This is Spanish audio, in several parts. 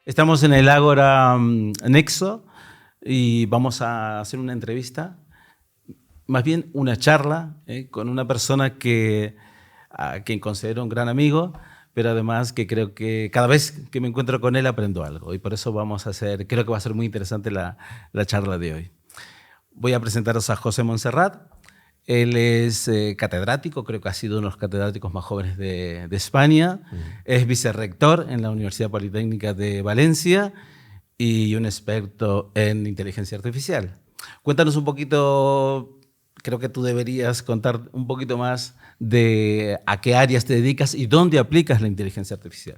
Estamos en el Ágora Nexo y vamos a hacer una entrevista, más bien una charla, con una persona a quien considero un gran amigo, pero además que creo que cada vez que me encuentro con él aprendo algo y por eso creo que va a ser muy interesante la charla de hoy. Voy a presentaros a José Montserrat. Él es catedrático, creo que ha sido uno de los catedráticos más jóvenes de España. Es vicerrector en la Universidad Politécnica de Valencia y un experto en inteligencia artificial. Cuéntanos un poquito, creo que tú deberías contar un poquito más de a qué áreas te dedicas y dónde aplicas la inteligencia artificial.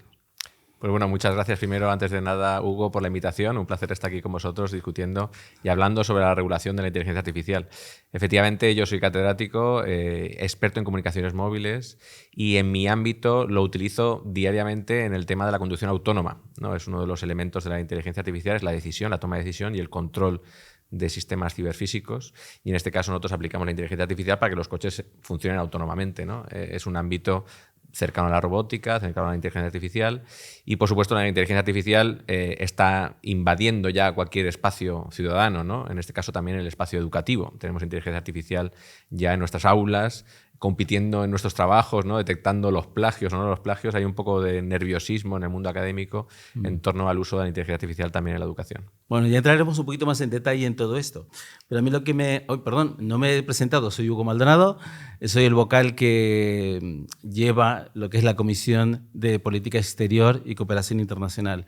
Pues bueno, muchas gracias primero, antes de nada, Hugo, por la invitación. Un placer estar aquí con vosotros discutiendo y hablando sobre la regulación de la inteligencia artificial. Efectivamente, yo soy catedrático, experto en comunicaciones móviles y en mi ámbito lo utilizo diariamente en el tema de la conducción autónoma, ¿no? Es uno de los elementos de la inteligencia artificial, es la decisión, la toma de decisión y el control de sistemas ciberfísicos, y en este caso nosotros aplicamos la inteligencia artificial para que los coches funcionen autónomamente, ¿no? Es un ámbito cercano a la robótica, cercano a la inteligencia artificial y, por supuesto, la inteligencia artificial está invadiendo ya cualquier espacio ciudadano, ¿no? En este caso también el espacio educativo. Tenemos inteligencia artificial ya en nuestras aulas, compitiendo en nuestros trabajos, ¿no? Detectando los plagios o no los plagios. Hay un poco de nerviosismo en el mundo académico en torno al uso de la inteligencia artificial también en la educación. Bueno, ya entraremos un poquito más en detalle en todo esto. Pero a mí no me he presentado, soy Hugo Maldonado, soy el vocal que lleva lo que es la Comisión de Política Exterior y Cooperación Internacional.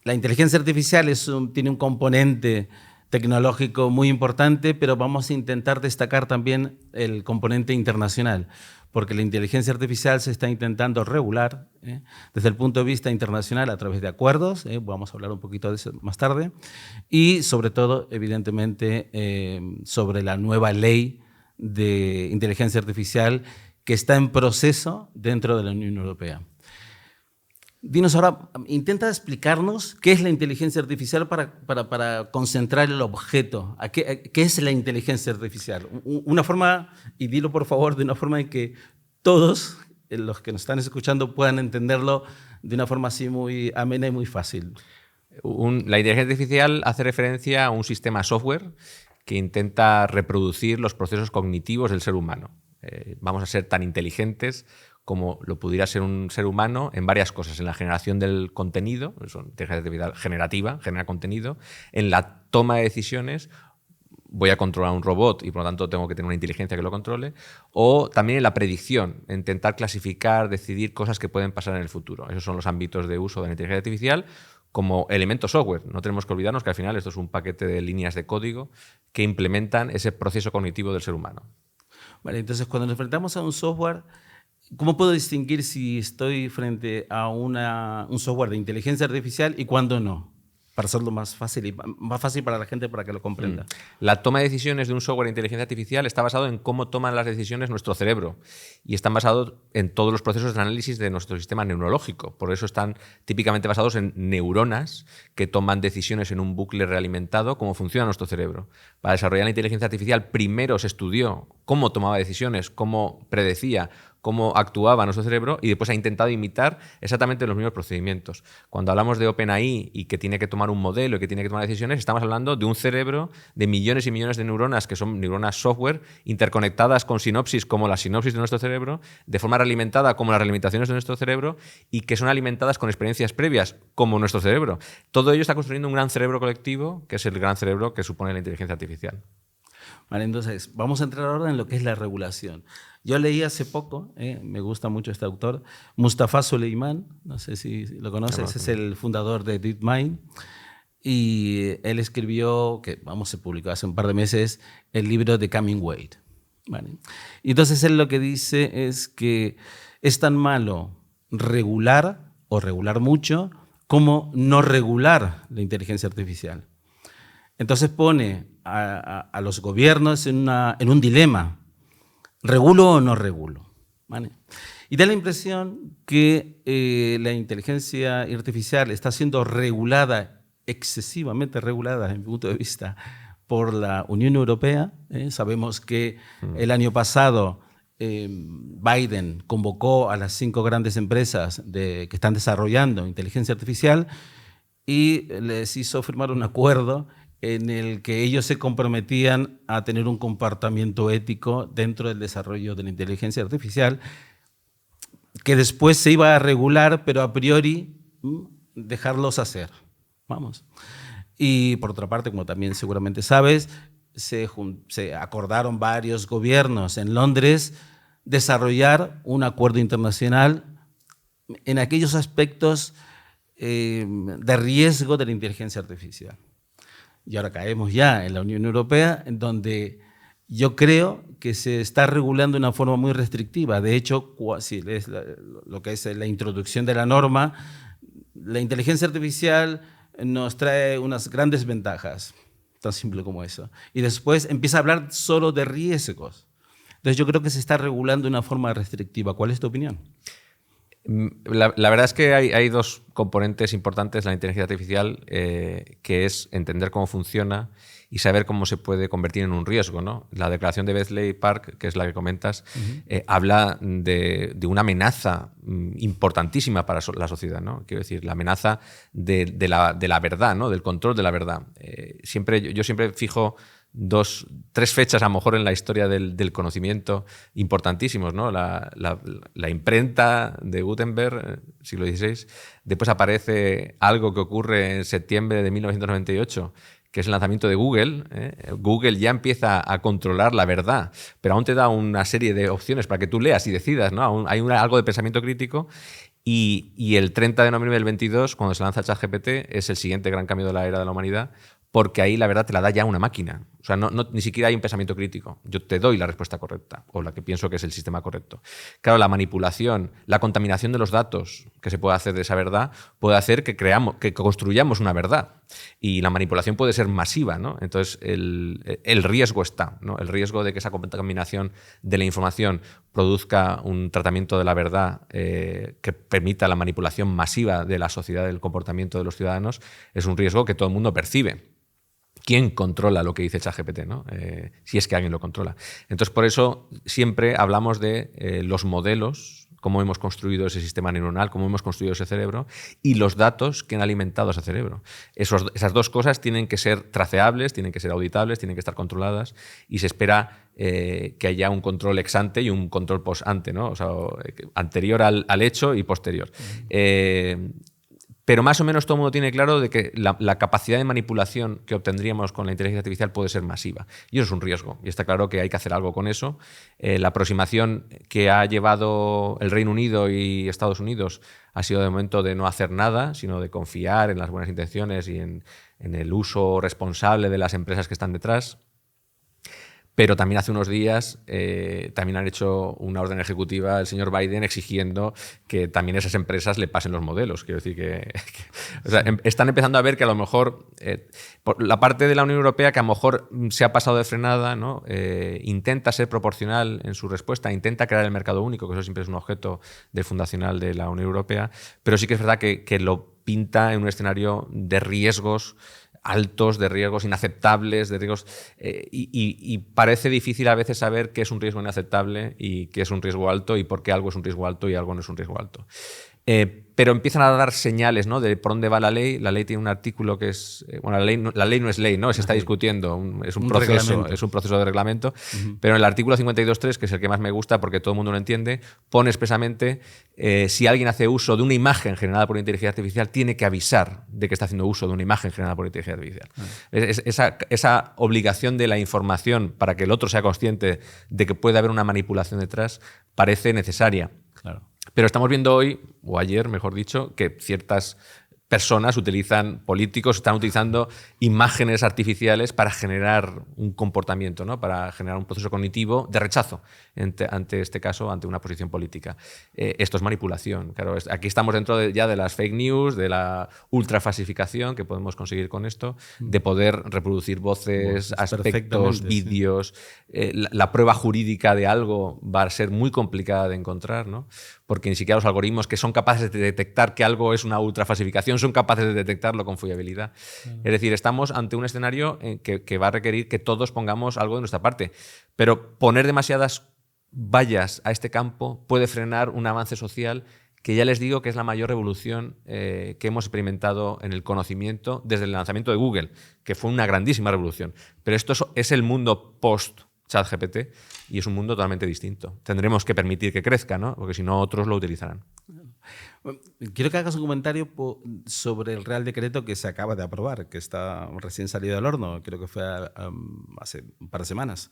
La inteligencia artificial tiene un componente tecnológico muy importante, pero vamos a intentar destacar también el componente internacional, porque la inteligencia artificial se está intentando regular desde el punto de vista internacional a través de acuerdos, vamos a hablar un poquito de eso más tarde, y sobre todo, evidentemente, sobre la nueva ley de inteligencia artificial que está en proceso dentro de la Unión Europea. Dinos ahora, intenta explicarnos qué es la inteligencia artificial para concentrar el objeto. ¿Qué es la inteligencia artificial? Una forma, y dilo por favor, de una forma en que todos los que nos están escuchando puedan entenderlo de una forma así muy amena y muy fácil. La inteligencia artificial hace referencia a un sistema software que intenta reproducir los procesos cognitivos del ser humano. Vamos a ser tan inteligentes como lo pudiera ser un ser humano en varias cosas, en la generación del contenido, inteligencia artificial generativa, genera contenido, en la toma de decisiones, voy a controlar un robot y por lo tanto tengo que tener una inteligencia que lo controle, o también en la predicción, intentar clasificar, decidir cosas que pueden pasar en el futuro. Esos son los ámbitos de uso de la inteligencia artificial como elemento software. No tenemos que olvidarnos que al final esto es un paquete de líneas de código que implementan ese proceso cognitivo del ser humano. Vale, entonces cuando nos enfrentamos a un software, ¿cómo puedo distinguir si estoy frente a un software de inteligencia artificial y cuándo no? Para hacerlo más fácil para la gente para que lo comprenda. La toma de decisiones de un software de inteligencia artificial está basado en cómo toman las decisiones nuestro cerebro y están basados en todos los procesos de análisis de nuestro sistema neurológico. Por eso están típicamente basados en neuronas que toman decisiones en un bucle realimentado, cómo funciona nuestro cerebro. Para desarrollar la inteligencia artificial primero se estudió cómo tomaba decisiones, cómo predecía, cómo actuaba nuestro cerebro y después ha intentado imitar exactamente los mismos procedimientos. Cuando hablamos de OpenAI y que tiene que tomar un modelo y que tiene que tomar decisiones, estamos hablando de un cerebro de millones y millones de neuronas que son neuronas software interconectadas con sinapsis como la sinapsis de nuestro cerebro, de forma realimentada como las realimentaciones de nuestro cerebro y que son alimentadas con experiencias previas como nuestro cerebro. Todo ello está construyendo un gran cerebro colectivo que es el gran cerebro que supone la inteligencia artificial. Vale, entonces vamos a entrar ahora en lo que es la regulación. Yo leí hace poco, me gusta mucho este autor, Mustafa Suleyman, no sé si lo conoces, es el fundador de DeepMind, y él escribió, se publicó hace un par de meses, el libro The Coming Wave. ¿Vale? Y entonces él lo que dice es que es tan malo regular o regular mucho como no regular la inteligencia artificial. Entonces pone a los gobiernos en un dilema. ¿Regulo o no regulo? ¿Vale? Y da la impresión que la inteligencia artificial está siendo regulada, excesivamente regulada desde mi punto de vista, por la Unión Europea. Sabemos que el año pasado Biden convocó a las 5 grandes empresas que están desarrollando inteligencia artificial y les hizo firmar un acuerdo en el que ellos se comprometían a tener un comportamiento ético dentro del desarrollo de la inteligencia artificial, que después se iba a regular, pero a priori dejarlos hacer. Vamos. Y por otra parte, como también seguramente sabes, se acordaron varios gobiernos en Londres desarrollar un acuerdo internacional en aquellos aspectos de riesgo de la inteligencia artificial. Y ahora caemos ya en la Unión Europea, en donde yo creo que se está regulando de una forma muy restrictiva. De hecho, si lees lo que es la introducción de la norma, la inteligencia artificial nos trae unas grandes ventajas, tan simple como eso. Y después empieza a hablar solo de riesgos. Entonces yo creo que se está regulando de una forma restrictiva. ¿Cuál es tu opinión? La verdad es que hay dos componentes importantes de la inteligencia artificial, que es entender cómo funciona y saber cómo se puede convertir en un riesgo, ¿no? La declaración de Bletchley Park, que es la que comentas, habla de una amenaza importantísima para la sociedad, ¿no? Quiero decir, la amenaza de la verdad, ¿no? Del control de la verdad. Yo siempre fijo 3 fechas a lo mejor en la historia del conocimiento importantísimos, ¿no? La imprenta de Gutenberg, siglo XVI. Después aparece algo que ocurre en septiembre de 1998, que es el lanzamiento de Google. Google ya empieza a controlar la verdad, pero aún te da una serie de opciones para que tú leas y decidas, ¿no? Aún hay algo de pensamiento crítico. Y el 30 de noviembre del 22, cuando se lanza ChatGPT, es el siguiente gran cambio de la era de la humanidad, porque ahí la verdad te la da ya una máquina. O sea, ni siquiera hay un pensamiento crítico. Yo te doy la respuesta correcta, o la que pienso que es el sistema correcto. Claro, la manipulación, la contaminación de los datos que se puede hacer de esa verdad puede hacer que construyamos una verdad. Y la manipulación puede ser masiva, ¿no? Entonces, el riesgo está, ¿no? El riesgo de que esa contaminación de la información produzca un tratamiento de la verdad que permita la manipulación masiva de la sociedad, del comportamiento de los ciudadanos, es un riesgo que todo el mundo percibe. ¿Quién controla lo que dice ChatGPT, ¿no? Si es que alguien lo controla. Entonces, por eso siempre hablamos de los modelos, cómo hemos construido ese sistema neuronal, cómo hemos construido ese cerebro y los datos que han alimentado ese cerebro. Esas dos cosas tienen que ser traceables, tienen que ser auditables, tienen que estar controladas y se espera que haya un control ex ante y un control post ante, ¿no? O sea, anterior al hecho y posterior. Pero más o menos todo el mundo tiene claro de que la capacidad de manipulación que obtendríamos con la inteligencia artificial puede ser masiva. Y eso es un riesgo. Y está claro que hay que hacer algo con eso. La aproximación que ha llevado el Reino Unido y Estados Unidos ha sido de momento de no hacer nada, sino de confiar en las buenas intenciones y en el uso responsable de las empresas que están detrás. Pero también hace unos días también han hecho una orden ejecutiva el señor Biden exigiendo que también esas empresas le pasen los modelos. Quiero decir o sea, están empezando a ver que a lo mejor por la parte de la Unión Europea que a lo mejor se ha pasado de frenada, ¿no? Intenta ser proporcional en su respuesta, intenta crear el mercado único, que eso siempre es un objeto fundacional de la Unión Europea, pero sí que es verdad que lo pinta en un escenario de riesgos altos, de riesgos inaceptables, de riesgos y parece difícil a veces saber qué es un riesgo inaceptable y qué es un riesgo alto y por qué algo es un riesgo alto y algo no es un riesgo alto. Pero empiezan a dar señales, ¿no? De por dónde va la ley. La ley tiene un artículo que es... bueno, la ley no es ley, ¿no? Se está discutiendo. Es un proceso de reglamento. Pero en el artículo 52.3, que es el que más me gusta porque todo el mundo lo entiende, pone expresamente si alguien hace uso de una imagen generada por inteligencia artificial, tiene que avisar de que está haciendo uso de una imagen generada por inteligencia artificial. Esa obligación de la información para que el otro sea consciente de que puede haber una manipulación detrás parece necesaria. Claro. Pero estamos viendo hoy, o ayer, mejor dicho, que ciertas personas políticos están utilizando imágenes artificiales para generar un comportamiento, ¿no? Para generar un proceso cognitivo de rechazo ante este caso, ante una posición política. Esto es manipulación. Claro, aquí estamos dentro ya de las fake news, de la ultrafasificación que podemos conseguir con esto, de poder reproducir voces, aspectos, vídeos. Sí. La prueba jurídica de algo va a ser muy complicada de encontrar, ¿no? Porque ni siquiera los algoritmos que son capaces de detectar que algo es una ultrafasificación son capaces de detectarlo con fiabilidad. Es decir, estamos ante un escenario que va a requerir que todos pongamos algo de nuestra parte. Pero poner demasiadas vayas a este campo puede frenar un avance social que ya les digo que es la mayor revolución que hemos experimentado en el conocimiento desde el lanzamiento de Google, que fue una grandísima revolución. Pero esto es el mundo post-ChatGPT y es un mundo totalmente distinto. Tendremos que permitir que crezca, ¿no? Porque si no, otros lo utilizarán. Quiero que hagas un comentario sobre el Real Decreto que se acaba de aprobar, que está recién salido del horno, creo que fue hace un par de semanas,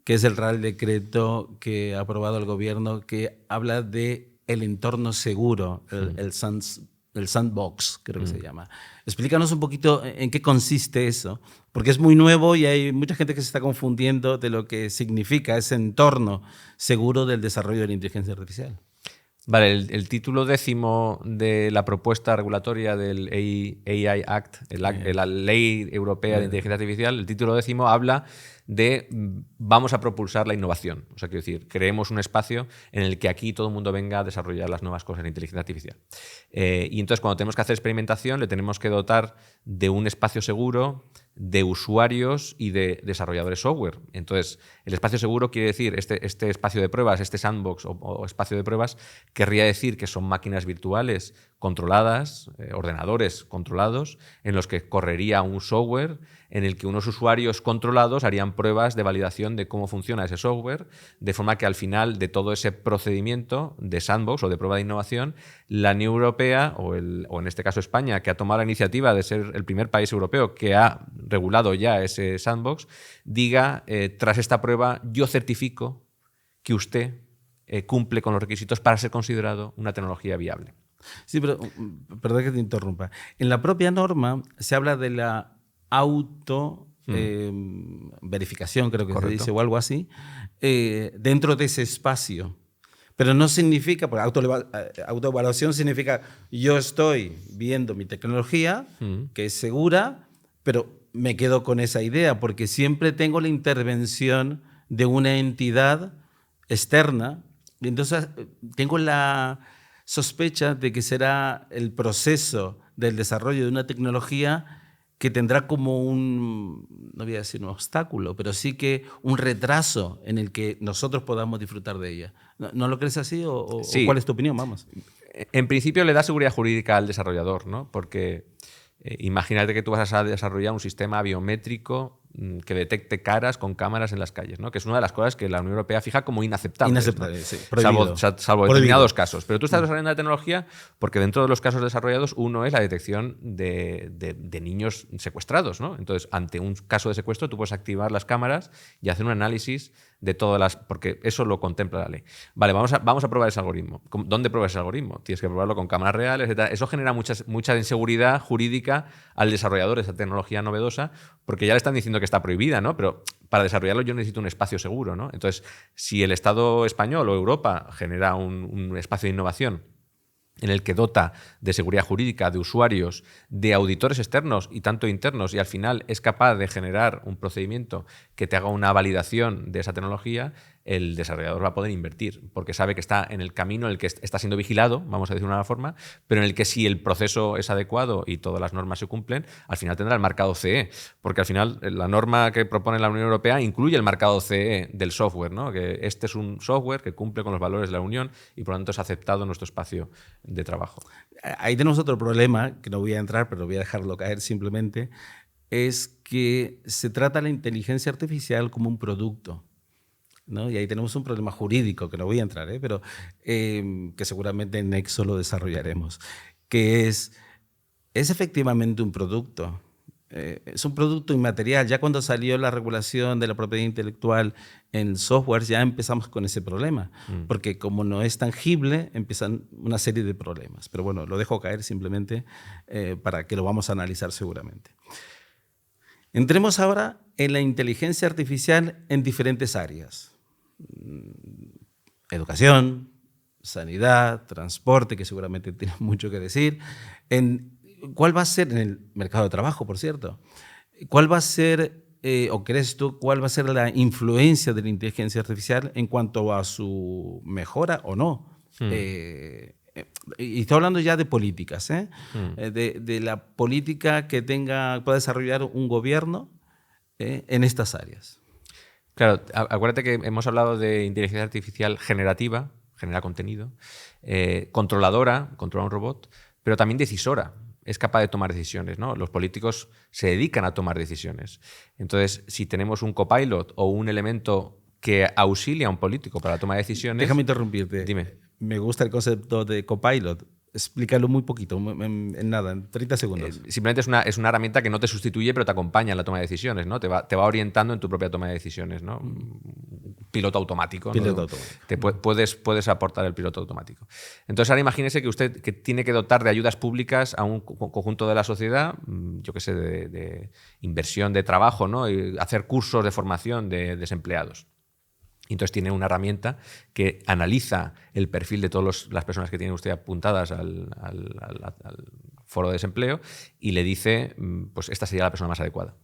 que es el Real Decreto que ha aprobado el Gobierno, que habla de el entorno seguro, el sandbox, creo que se llama. Explícanos un poquito en qué consiste eso, porque es muy nuevo y hay mucha gente que se está confundiendo de lo que significa ese entorno seguro del desarrollo de la inteligencia artificial. Vale, el título 10º de la propuesta regulatoria del AI Act, la Ley Europea de Inteligencia Artificial, el título 10º habla de vamos a propulsar la innovación. O sea, quiero decir, creemos un espacio en el que aquí todo el mundo venga a desarrollar las nuevas cosas en inteligencia artificial. Y entonces, cuando tenemos que hacer experimentación, le tenemos que dotar de un espacio seguro, de usuarios y de desarrolladores software. Entonces, el espacio seguro quiere decir este espacio de pruebas, este sandbox o espacio de pruebas, querría decir que son máquinas virtuales controladas, ordenadores controlados, en los que correría un software en el que unos usuarios controlados harían pruebas de validación de cómo funciona ese software, de forma que al final de todo ese procedimiento de sandbox o de prueba de innovación, la Unión Europea, o en este caso España, que ha tomado la iniciativa de ser el primer país europeo que ha regulado ya ese sandbox, diga, tras esta prueba, yo certifico que usted cumple con los requisitos para ser considerado una tecnología viable. Sí, pero perdón que te interrumpa. En la propia norma se habla de la verificación, creo que Correcto. se dice, o algo así, dentro de ese espacio. Pero no significa, porque autoevaluación significa yo estoy viendo mi tecnología, que es segura, pero me quedo con esa idea, porque siempre tengo la intervención de una entidad externa, y entonces tengo la sospecha de que será el proceso del desarrollo de una tecnología que tendrá como no voy a decir un obstáculo, pero sí que un retraso en el que nosotros podamos disfrutar de ella. ¿No lo crees así Sí. o cuál es tu opinión? Vamos. En principio le da seguridad jurídica al desarrollador, ¿no? Porque imagínate que tú vas a desarrollar un sistema biométrico que detecte caras con cámaras en las calles, ¿no? Que es una de las cosas que la Unión Europea fija como inaceptables. Inaceptable, ¿no? sí. Prohibido. Salvo determinados casos. Pero tú estás desarrollando la tecnología porque dentro de los casos desarrollados uno es la detección de niños secuestrados, ¿no? Entonces, ante un caso de secuestro tú puedes activar las cámaras y hacer un análisis de todas las... porque eso lo contempla la ley. Vale, vamos a probar ese algoritmo. ¿Dónde pruebas ese algoritmo? Tienes que probarlo con cámaras reales, etc. Eso genera mucha inseguridad jurídica al desarrollador de esa tecnología novedosa porque ya le están diciendo que está prohibida, ¿no? Pero para desarrollarlo yo necesito un espacio seguro, ¿no? Entonces, si el Estado español o Europa genera un espacio de innovación en el que dota de seguridad jurídica, de usuarios, de auditores externos y tanto internos, y al final es capaz de generar un procedimiento que te haga una validación de esa tecnología, el desarrollador va a poder invertir, porque sabe que está en el camino en el que está siendo vigilado, vamos a decir de una forma, pero en el que si el proceso es adecuado y todas las normas se cumplen, al final tendrá el marcado CE, porque al final la norma que propone la Unión Europea incluye el marcado CE del software, ¿no? Que este es un software que cumple con los valores de la Unión y por lo tanto es aceptado en nuestro espacio de trabajo. Ahí tenemos otro problema, que no voy a entrar, pero voy a dejarlo caer simplemente, es que se trata la inteligencia artificial como un producto, ¿no? Y ahí tenemos un problema jurídico, que no voy a entrar, pero que seguramente en Nexo lo desarrollaremos, que es efectivamente un producto. Es un producto inmaterial. Ya cuando salió la regulación de la propiedad intelectual en software, ya empezamos con ese problema, porque como no es tangible, empiezan una serie de problemas. Pero bueno, lo dejo caer simplemente para que lo vamos a analizar seguramente. Entremos ahora en la inteligencia artificial en diferentes áreas. Educación, sanidad, transporte, que seguramente tiene mucho que decir. ¿Cuál va a ser en el mercado de trabajo, por cierto? ¿Cuál va a ser, o crees tú, cuál va a ser la influencia de la inteligencia artificial en cuanto a su mejora o no? Y estoy hablando ya de políticas, de la política que pueda desarrollar un gobierno en estas áreas. Claro, acuérdate que hemos hablado de inteligencia artificial generativa, genera contenido, controladora, controla un robot, pero también decisora. Es capaz de tomar decisiones, ¿no? Los políticos se dedican a tomar decisiones. Entonces, si tenemos un copilot o un elemento que auxilia a un político para la toma de decisiones... Déjame interrumpirte. Dime. Me gusta el concepto de copilot. Explícalo muy poquito, en nada, en 30 segundos. Simplemente es una herramienta que no te sustituye, pero te acompaña en la toma de decisiones, ¿no? Te va orientando en tu propia toma de decisiones, ¿no? Piloto automático. Piloto ¿no? automático. Puedes aportar el piloto automático. Entonces, ahora imagínese que usted que tiene que dotar de ayudas públicas a un conjunto de la sociedad, yo qué sé, de inversión de trabajo, ¿no? Y hacer cursos de formación de desempleados. Entonces tiene una herramienta que analiza el perfil de todas las personas que tiene usted apuntadas al foro de desempleo y le dice, pues esta sería la persona más adecuada.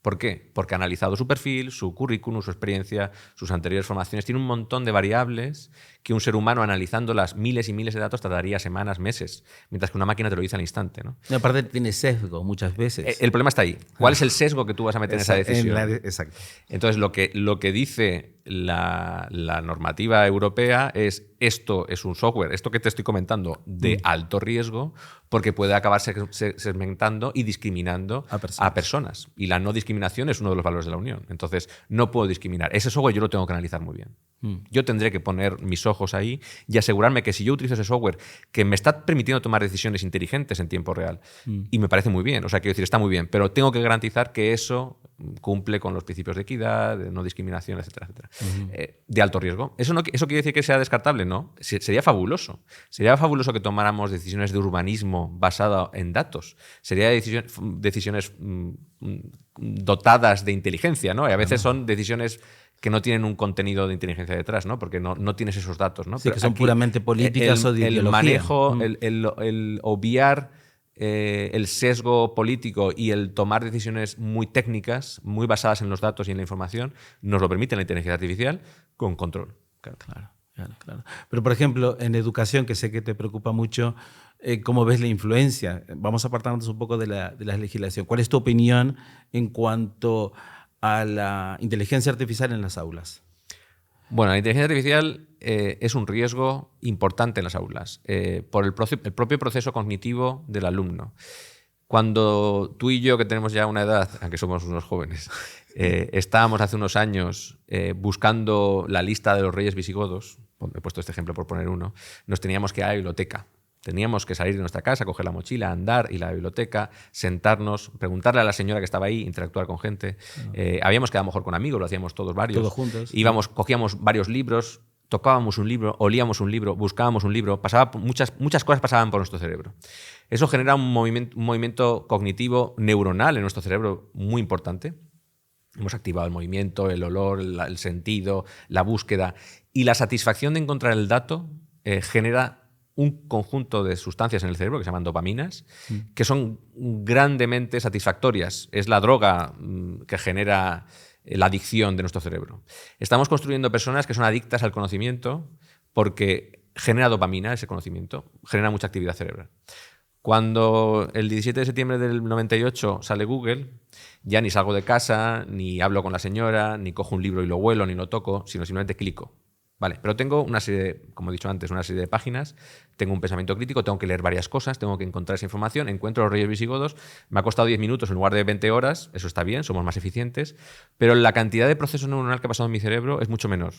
¿Por qué? Porque ha analizado su perfil, su currículum, su experiencia, sus anteriores formaciones. Tiene un montón de variables que un ser humano, analizando las miles y miles de datos, tardaría semanas, meses, mientras que una máquina te lo dice al instante, ¿no? Y aparte tiene sesgo muchas veces. El problema está ahí. ¿Cuál es el sesgo que tú vas a meter en esa decisión? Exacto. Entonces, lo que dice la normativa europea es: esto es un software, esto que te estoy comentando, de alto riesgo, porque puede acabar segmentando y discriminando a personas. Y la no discriminación es uno de los valores de la Unión. Entonces, no puedo discriminar. Ese software yo lo tengo que analizar muy bien. Yo tendré que poner mis ojos ahí y asegurarme que si yo utilizo ese software que me está permitiendo tomar decisiones inteligentes en tiempo real, y me parece muy bien, o sea, quiero decir, está muy bien, pero tengo que garantizar que eso cumple con los principios de equidad, de no discriminación, etcétera, etcétera. De alto riesgo. ¿Eso quiere decir que sea descartable? No. Sería fabuloso. Sería fabuloso que tomáramos decisiones de urbanismo basadas en datos. Sería decisiones dotadas de inteligencia, ¿no? Y a veces son decisiones que no tienen un contenido de inteligencia detrás, ¿no? Porque no tienes esos datos, ¿no? Sí, pero que son puramente políticas o de ideología. El manejo, el obviar el sesgo político y el tomar decisiones muy técnicas, muy basadas en los datos y en la información, nos lo permite la inteligencia artificial con control. Claro. Pero, por ejemplo, en educación, que sé que te preocupa mucho, ¿cómo ves la influencia? Vamos apartándonos un poco de la legislación. ¿Cuál es tu opinión en cuanto a la inteligencia artificial en las aulas? Bueno, la inteligencia artificial es un riesgo importante en las aulas por el propio proceso cognitivo del alumno. Cuando tú y yo, que tenemos ya una edad, aunque somos unos jóvenes, estábamos hace unos años buscando la lista de los reyes visigodos, he puesto este ejemplo por poner uno, nos teníamos que ir a la biblioteca. Teníamos que salir de nuestra casa, coger la mochila, andar, ir a la biblioteca, sentarnos, preguntarle a la señora que estaba ahí, interactuar con gente. Habíamos quedado mejor con amigos, lo hacíamos todos varios. Todos juntos. Cogíamos varios libros, tocábamos un libro, olíamos un libro, buscábamos un libro, muchas cosas pasaban por nuestro cerebro. Eso genera un movimiento cognitivo neuronal en nuestro cerebro muy importante. Hemos activado el movimiento, el olor, el sentido, la búsqueda. Y la satisfacción de encontrar el dato genera un conjunto de sustancias en el cerebro que se llaman dopaminas, que son grandemente satisfactorias. Es la droga que genera la adicción de nuestro cerebro. Estamos construyendo personas que son adictas al conocimiento porque genera dopamina ese conocimiento, genera mucha actividad cerebral. Cuando el 17 de septiembre del 98 sale Google, ya ni salgo de casa, ni hablo con la señora, ni cojo un libro y lo huelo, ni lo toco, sino simplemente clico. Vale, pero tengo una serie, como he dicho antes, una serie de páginas, tengo un pensamiento crítico, tengo que leer varias cosas, tengo que encontrar esa información, encuentro los reyes visigodos, me ha costado 10 minutos en lugar de 20 horas, eso está bien, somos más eficientes, pero la cantidad de proceso neuronal que ha pasado en mi cerebro es mucho menor.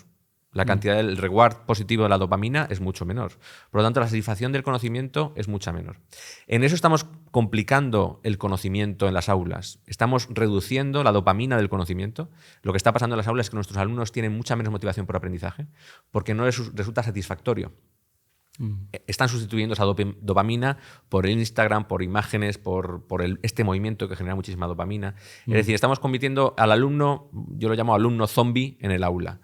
La cantidad del reward positivo de la dopamina es mucho menor. Por lo tanto, la satisfacción del conocimiento es mucha menor. En eso estamos complicando el conocimiento en las aulas. Estamos reduciendo la dopamina del conocimiento. Lo que está pasando en las aulas es que nuestros alumnos tienen mucha menos motivación por aprendizaje porque no les resulta satisfactorio. Están sustituyendo esa dopamina por el Instagram, por imágenes, por este movimiento que genera muchísima dopamina. Es decir, estamos convirtiendo al alumno, yo lo llamo alumno zombie, en el aula.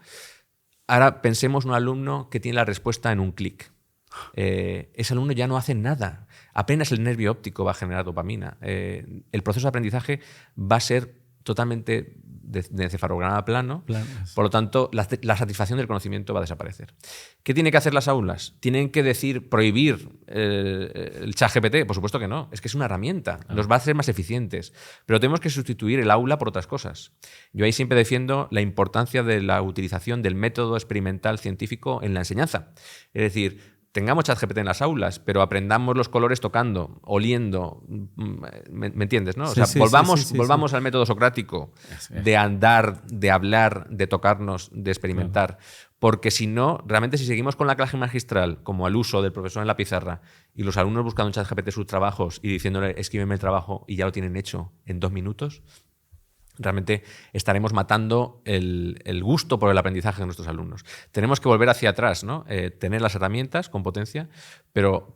Ahora pensemos en un alumno que tiene la respuesta en un clic. Ese alumno ya no hace nada. Apenas el nervio óptico va a generar dopamina. El proceso de aprendizaje va a ser totalmente de encefalograma plano. Por lo tanto, la satisfacción del conocimiento va a desaparecer. ¿Qué tiene que hacer las aulas? ¿Tienen que prohibir el ChatGPT? Por supuesto que no. Es que es una herramienta. Nos va a hacer más eficientes. Pero tenemos que sustituir el aula por otras cosas. Yo ahí siempre defiendo la importancia de la utilización del método experimental científico en la enseñanza. Es decir, tengamos ChatGPT en las aulas, pero aprendamos los colores tocando, oliendo. ¿Me entiendes, no? O sea, volvamos al método socrático de andar, de hablar, de tocarnos, de experimentar. Porque si no, realmente si seguimos con la clase magistral, como al uso del profesor en la pizarra, y los alumnos buscando en ChatGPT sus trabajos y diciéndole, escríbeme el trabajo, y ya lo tienen hecho en 2 minutos, realmente estaremos matando el gusto por el aprendizaje de nuestros alumnos. Tenemos que volver hacia atrás, ¿no? Tener las herramientas con potencia, pero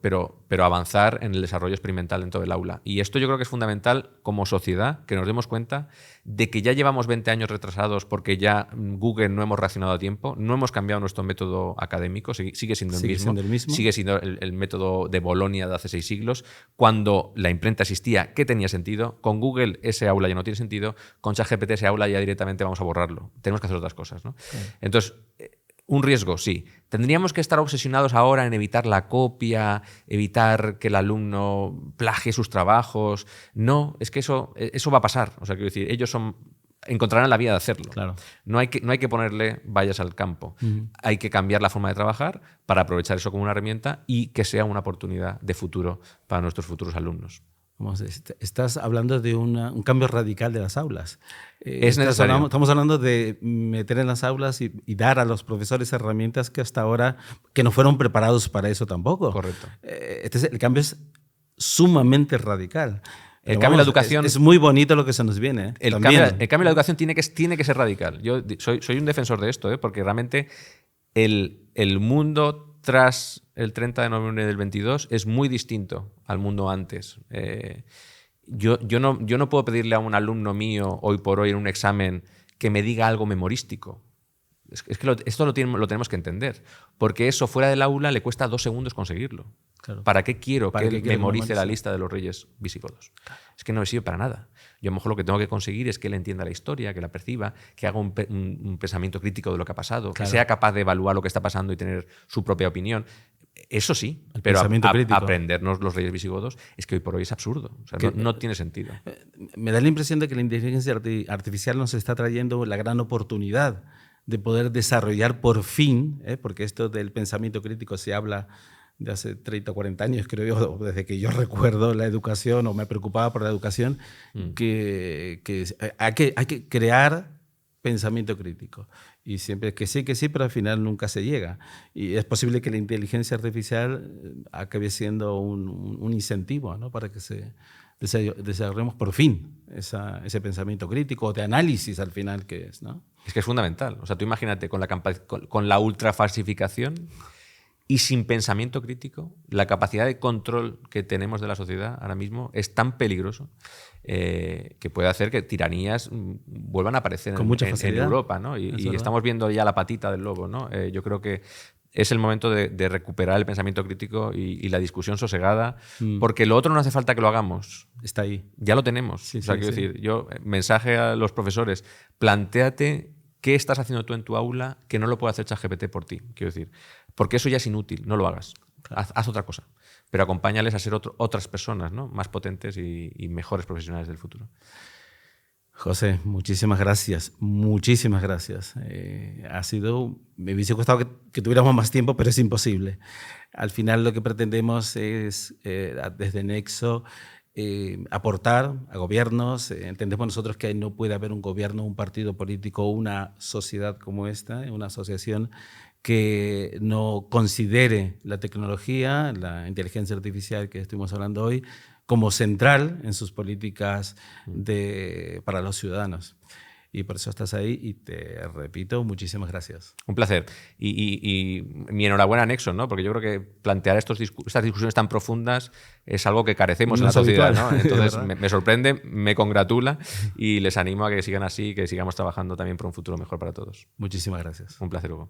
avanzar en el desarrollo experimental dentro del aula. Y esto yo creo que es fundamental como sociedad, que nos demos cuenta de que ya llevamos 20 años retrasados porque ya Google no hemos reaccionado a tiempo, no hemos cambiado nuestro método académico, sigue siendo el mismo, sigue siendo el método de Bolonia de hace 6 siglos. Cuando la imprenta existía, ¿qué tenía sentido? Con Google ese aula ya no tiene sentido. Con ChatGPT ese aula ya directamente vamos a borrarlo. Tenemos que hacer otras cosas, ¿no? Entonces, un riesgo, sí. ¿Tendríamos que estar obsesionados ahora en evitar la copia, evitar que el alumno plagie sus trabajos? No, es que eso va a pasar. O sea, quiero decir, ellos encontrarán la vía de hacerlo. Claro. No hay que ponerle vallas al campo. Hay que cambiar la forma de trabajar para aprovechar eso como una herramienta y que sea una oportunidad de futuro para nuestros futuros alumnos. Estás hablando de un cambio radical de las aulas. Es necesario. Estamos hablando de meter en las aulas y dar a los profesores herramientas que hasta ahora que no fueron preparados para eso tampoco. Correcto. El cambio es sumamente radical. El cambio en la educación es muy bonito lo que se nos viene. El cambio en la educación tiene que ser radical. Yo soy un defensor de esto, porque realmente el mundo tras el 30 de noviembre del 22 es muy distinto al mundo antes. Yo no puedo pedirle a un alumno mío hoy por hoy en un examen que me diga algo memorístico. Es que esto lo tenemos que entender, porque eso fuera del aula le cuesta 2 segundos conseguirlo. Claro. ¿Para qué quiero que él memorice la lista de los reyes visigodos? Es que no me sirve para nada. Yo a lo mejor lo que tengo que conseguir es que él entienda la historia, que la perciba, que haga un pensamiento crítico de lo que ha pasado, que sea capaz de evaluar lo que está pasando y tener su propia opinión. Eso sí, pero aprendernos los reyes visigodos es que hoy por hoy es absurdo. O sea, no tiene sentido. Me da la impresión de que la inteligencia artificial nos está trayendo la gran oportunidad de poder desarrollar por fin, porque esto del pensamiento crítico se habla de hace 30 o 40 años, creo yo, desde que yo recuerdo la educación o me preocupaba por la educación, que hay que crear pensamiento crítico. Y siempre que sí, pero al final nunca se llega. Y es posible que la inteligencia artificial acabe siendo un incentivo, ¿no? Para que desarrollemos por fin ese pensamiento crítico o de análisis al final que es, ¿no? Es que es fundamental. O sea, tú imagínate con la ultrafalsificación y sin pensamiento crítico, la capacidad de control que tenemos de la sociedad ahora mismo es tan peligroso que puede hacer que tiranías vuelvan a aparecer en Europa, ¿no? Y estamos viendo ya la patita del lobo, ¿no? Yo creo que es el momento de recuperar el pensamiento crítico y la discusión sosegada, porque lo otro no hace falta que lo hagamos. Está ahí. Ya lo tenemos. Sí, o sea, quiero decir, mensaje a los profesores, plantéate qué estás haciendo tú en tu aula que no lo puede hacer ChatGPT por ti, quiero decir. Porque eso ya es inútil, no lo hagas. Haz otra cosa. Pero acompáñales a ser otras personas, ¿no? Más potentes y mejores profesionales del futuro. José, muchísimas gracias. Muchísimas gracias. Me hubiese gustado que tuviéramos más tiempo, pero es imposible. Al final lo que pretendemos es, desde Nexo, aportar a gobiernos. Entendemos nosotros que no puede haber un gobierno, un partido político, una sociedad como esta, una asociación que no considere la tecnología, la inteligencia artificial que estuvimos hablando hoy, como central en sus políticas para los ciudadanos. Y por eso estás ahí y te repito, muchísimas gracias. Un placer. Y mi enhorabuena a Nexo, ¿no? Porque yo creo que plantear estas discusiones tan profundas es algo que carecemos en la sociedad, ¿no? Entonces me sorprende, me congratula y les animo a que sigan así, que sigamos trabajando también por un futuro mejor para todos. Muchísimas gracias. Un placer, Hugo.